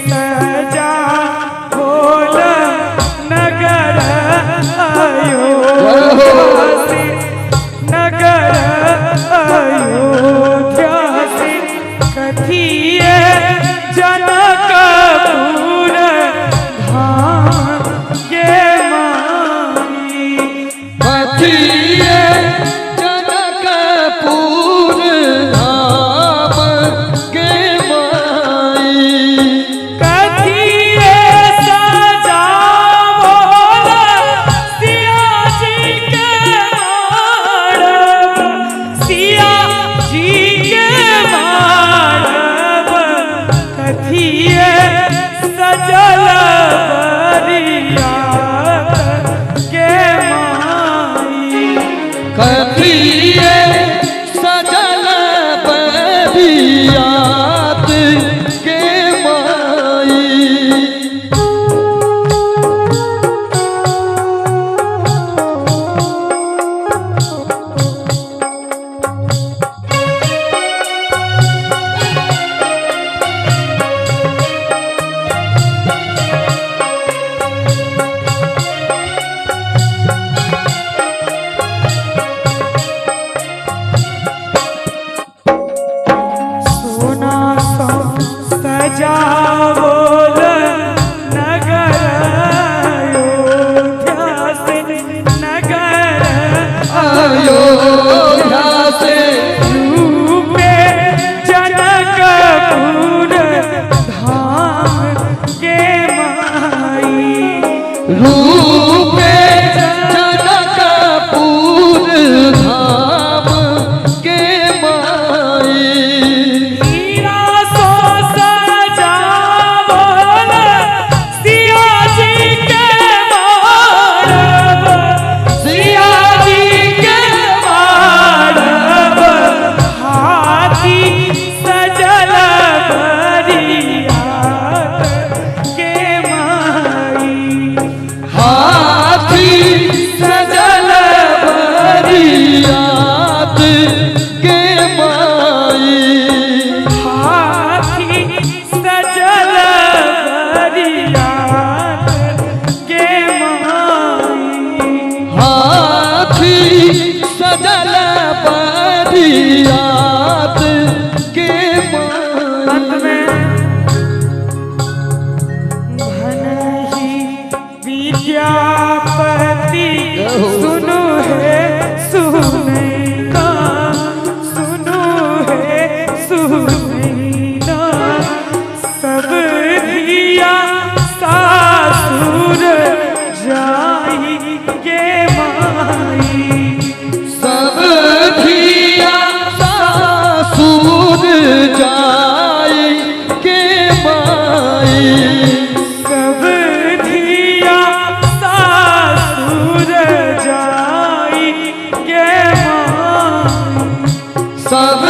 सजा बोल नगर नगर अयोध्या से कथिए जनकपुर धाम के माई कथिए जनकपुर धाम के माई कथिए सजा बोल सिया जी के माड़ब सिया जी के माड़ब कथिए सजल बरियात के माई कथिए सजल बरियात के माई सोना सजा बोल नगर अयोध्या से नगर अयोध्या से रूपे जनकपुर धाम के माई रूपे जनकपुर धाम के माई हीरा सो सजा बोल सिया जी के माड़ब सिया जी के माड़ब हाथी सजल बरियात के माई हाथी सजल बरियात के माई हाथी सजल बरियात के माई हाथी सजल बरियात के अंत माई में भनहि विद्यापति सुनु है सुनैना सुनु है सुनैना सब धिया सासुर जाई के माई सब धिया सासुर जाई के माई सब धिया सासुर जाई के माई सब